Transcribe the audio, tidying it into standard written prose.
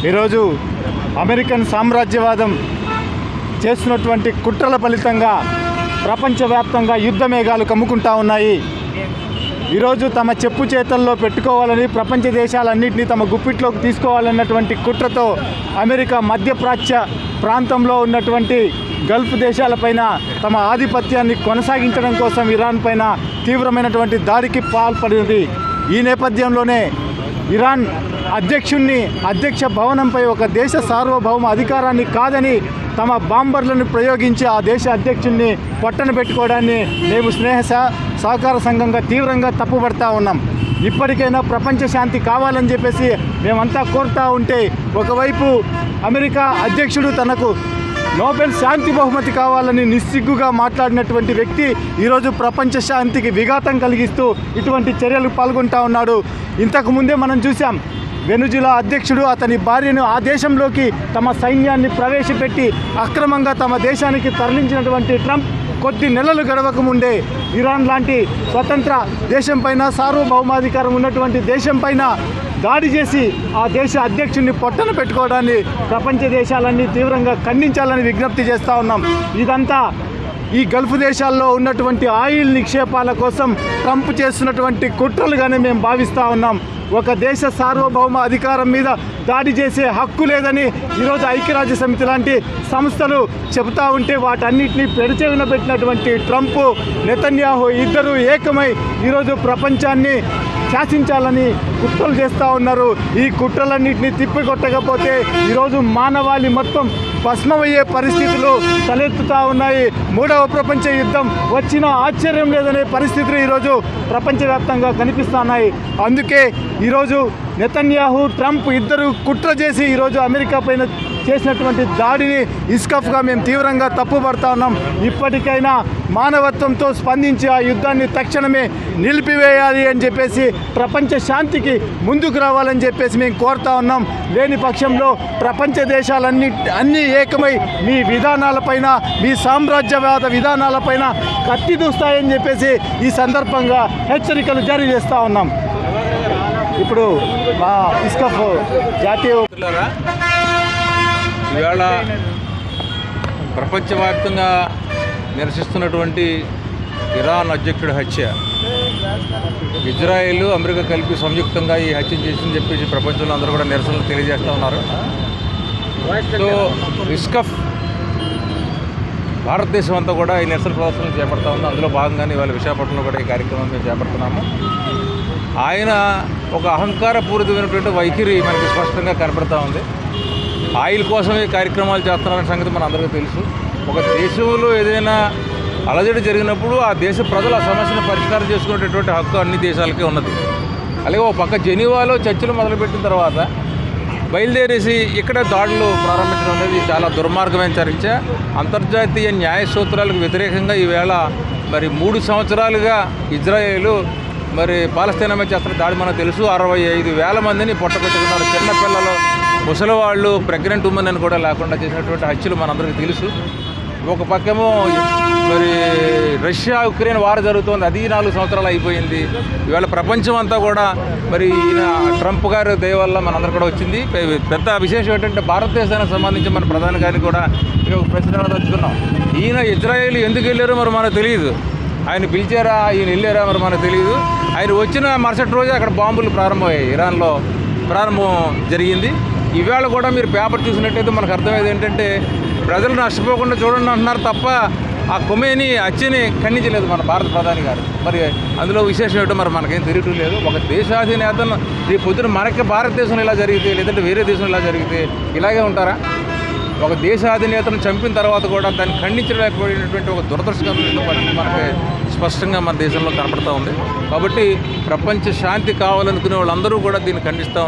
ఈరోజు అమెరికన్ సామ్రాజ్యవాదం చేస్తున్నటువంటి కుట్రల ఫలితంగా ప్రపంచవ్యాప్తంగా యుద్ధ మేఘాలు కమ్ముకుంటా ఉన్నాయి. ఈరోజు తమ చెప్పు చేతల్లో పెట్టుకోవాలని, ప్రపంచ దేశాలన్నింటినీ తమ గుప్పిట్లోకి తీసుకోవాలన్నటువంటి కుట్రతో అమెరికా మధ్యప్రాచ్య ప్రాంతంలో ఉన్నటువంటి గల్ఫ్ దేశాలపైన తమ ఆధిపత్యాన్ని కొనసాగించడం కోసం ఇరాన్ పైన తీవ్రమైనటువంటి దాడికి పాల్పడినది. ఈ నేపథ్యంలోనే ఇరాన్ అధ్యక్ష భవనంపై ఒక దేశ సార్వభౌమ అధికారాన్ని కాదని తమ బాంబర్లను ప్రయోగించి ఆ దేశ అధ్యక్షుడిని పొట్టన పెట్టుకోవడాన్ని మేము స్నేహ సహకార సంఘంగా తీవ్రంగా తప్పుపడతా ఉన్నాం. ఇప్పటికైనా ప్రపంచ శాంతి కావాలని చెప్పేసి మేమంతా కోరుతూ ఉంటే, ఒకవైపు అమెరికా అధ్యక్షుడు తనకు నోబెల్ శాంతి బహుమతి కావాలని నిస్సిగ్గుగా మాట్లాడినటువంటి వ్యక్తి ఈరోజు ప్రపంచ శాంతికి విఘాతం కలిగిస్తూ ఇటువంటి చర్యలు పాల్గొంటూ ఉన్నాడు. ఇంతకు ముందే మనం చూసాం, వెనుజులా అధ్యక్షుడు అతని భార్యను ఆ దేశంలోకి తమ సైన్యాన్ని ప్రవేశపెట్టి అక్రమంగా తమ దేశానికి తరలించినటువంటి ట్రంప్ కొద్ది నెలలు గడవక ముందే ఇరాన్ లాంటి స్వతంత్ర దేశం పైన, సార్వభౌమాధికారం ఉన్నటువంటి దేశం పైన దాడి చేసి ఆ దేశ అధ్యక్షుడిని పొట్టన పెట్టుకోవడాన్ని ప్రపంచ దేశాలన్నీ తీవ్రంగా ఖండించాలని విజ్ఞప్తి చేస్తూ ఉన్నాం. ఇదంతా ఈ గల్ఫ్ దేశాల్లో ఉన్నటువంటి ఆయిల్ నిక్షేపాల కోసం ట్రంప్ చేస్తున్నటువంటి కుట్రలుగానే మేము భావిస్తూ ఉన్నాం. ఒక దేశ సార్వభౌమ అధికారం మీద దాడి చేసే హక్కు లేదని ఈరోజు ఐక్యరాజ్య సమితి లాంటి సంస్థలు చెబుతూ ఉంటే, వాటన్నిటినీ పెడచెవిన పెట్టినటువంటి ట్రంప్, నెతన్యాహు ఇద్దరు ఏకమై ఈరోజు ప్రపంచాన్ని శాసించాలని కుట్రలు చేస్తూ ఉన్నారు. ఈ కుట్రలన్నింటినీ తిప్పికొట్టకపోతే ఈరోజు మానవాళి మొత్తం భస్మమయ్యే పరిస్థితులు తలెత్తుతూ ఉన్నాయి. మూడవ ప్రపంచ యుద్ధం వచ్చినా ఆశ్చర్యం లేదనే పరిస్థితులు ఈరోజు ప్రపంచవ్యాప్తంగా కనిపిస్తున్నాయి. అందుకే ఈరోజు నెతన్యాహు, ట్రంప్ ఇద్దరు కుట్ర చేసి ఈరోజు అమెరికా పైన చేసినటువంటి దాడిని ఇస్కఫ్గా మేము తీవ్రంగా తప్పుపడతా ఉన్నాం. ఇప్పటికైనా మానవత్వంతో స్పందించి ఆ యుద్ధాన్ని తక్షణమే నిలిపివేయాలి అని చెప్పేసి, ప్రపంచ శాంతికి ముందుకు రావాలని చెప్పేసి మేము కోరుతా ఉన్నాం. లేని పక్షంలో ప్రపంచ దేశాలన్నీ ఏకమై మీ విధానాలపైన, మీ సామ్రాజ్యవాద విధానాలపైన కత్తి దూస్తాయని చెప్పేసి ఈ సందర్భంగా హెచ్చరికలు జారీ చేస్తూ ఉన్నాం. ఇప్పుడు మా ఇస్కఫ్ జాతీయ ఇవాళ ప్రపంచవ్యాప్తంగా నిరసిస్తున్నటువంటి ఇరాన్ అధ్యక్షుడి హత్య, ఇజ్రాయెల్, అమెరికా కలిపి సంయుక్తంగా ఈ హత్య చేసిందని చెప్పేసి ప్రపంచంలో అందరూ కూడా నిరసనలు తెలియజేస్తూ ఉన్నారు. సో ఇస్కఫ్ భారతదేశం అంతా కూడా ఈ నిరసన ప్రదర్శనలు చేపడతా ఉంది. అందులో భాగంగానే ఇవాళ విశాఖపట్నంలో కూడా ఈ కార్యక్రమం మేము చేపడుతున్నాము. ఆయన ఒక అహంకారపూరితమైనటువంటి వైఖరి మనకి స్పష్టంగా కనపడతా ఉంది. ఆయిల్ కోసం ఈ కార్యక్రమాలు చేస్తున్నారనే సంగతి మన అందరికీ తెలుసు. ఒక దేశంలో ఏదైనా అలజడి జరిగినప్పుడు ఆ దేశ ప్రజలు ఆ సమస్యను పరిష్కారం చేసుకునేటటువంటి హక్కు అన్ని దేశాలకే ఉన్నది. అలాగే ఒక పక్క జెనీవాలో చర్చలు మొదలుపెట్టిన తర్వాత బయలుదేరేసి ఇక్కడ దాడులు ప్రారంభించడం అనేది చాలా దుర్మార్గమైన చర్య. అంతర్జాతీయ న్యాయ సూత్రాలకు వ్యతిరేకంగా ఈవేళ మరి 3 సంవత్సరాలుగా ఇజ్రాయేలు మరి పాలస్తీనా మీద చేస్తున్న దాడి మనకు తెలుసు. 65,000 మందిని పొట్టపెట్టుకున్నారు. చిన్నపిల్లలు, ముసలివాళ్ళు, ప్రెగ్నెంట్ ఉమెన్ అని కూడా లేకుండా చేసినటువంటి హత్యలు మనందరికీ తెలుసు. ఒక పక్కేమో మరి రష్యా ఉక్రెయిన్ వార్ జరుగుతోంది, అది 4 సంవత్సరాలు అయిపోయింది. ఇవాళ ప్రపంచం అంతా కూడా మరి ఈయన ట్రంప్ గారి దయ వల్ల మనందరూ కూడా వచ్చింది. పెద్ద విశేషం ఏంటంటే, భారతదేశానికి సంబంధించి మన ప్రధాని గారిని కూడా ఒక ప్రశ్న తెచ్చుకున్నాం. ఈయన ఇజ్రాయేల్ ఎందుకు వెళ్ళారో మరి మనకు తెలియదు. ఆయన పిలిచారా, ఈయన వెళ్ళారా మరి మనకు తెలియదు. ఆయన వచ్చిన మరుసటి రోజు అక్కడ బాంబులు ప్రారంభమయ్యాయి. ఇరాన్లో ప్రారంభం జరిగింది. ఈవేళ కూడా మీరు పేపర్ చూసినట్టయితే మనకు అర్థమయ్యేది ఏంటంటే, ప్రజలు నష్టపోకుండా చూడండి అంటున్నారు తప్ప ఆ కొమేని హత్యని ఖండించలేదు మన భారత ప్రధాని గారు. మరి అందులో విశేషం ఏంటో మరి మనకేం తెలియటం లేదు. ఒక దేశాధినేతను రేపు పొద్దున మనకి భారతదేశంలో ఇలా జరిగితే, లేదంటే వేరే దేశంలో ఇలా జరిగితే ఇలాగే ఉంటారా? ఒక దేశాధినేతను చంపిన తర్వాత కూడా దాన్ని ఖండించలేకపోయినటువంటి ఒక దురదృష్టకరమైన పరిస్థితి మనకి స్పష్టంగా మన దేశంలో కనపడుతూ ఉంది. కాబట్టి ప్రపంచ శాంతి కావాలనుకునే వాళ్ళందరూ కూడా దీన్ని ఖండిస్తూ ఉన్నారు.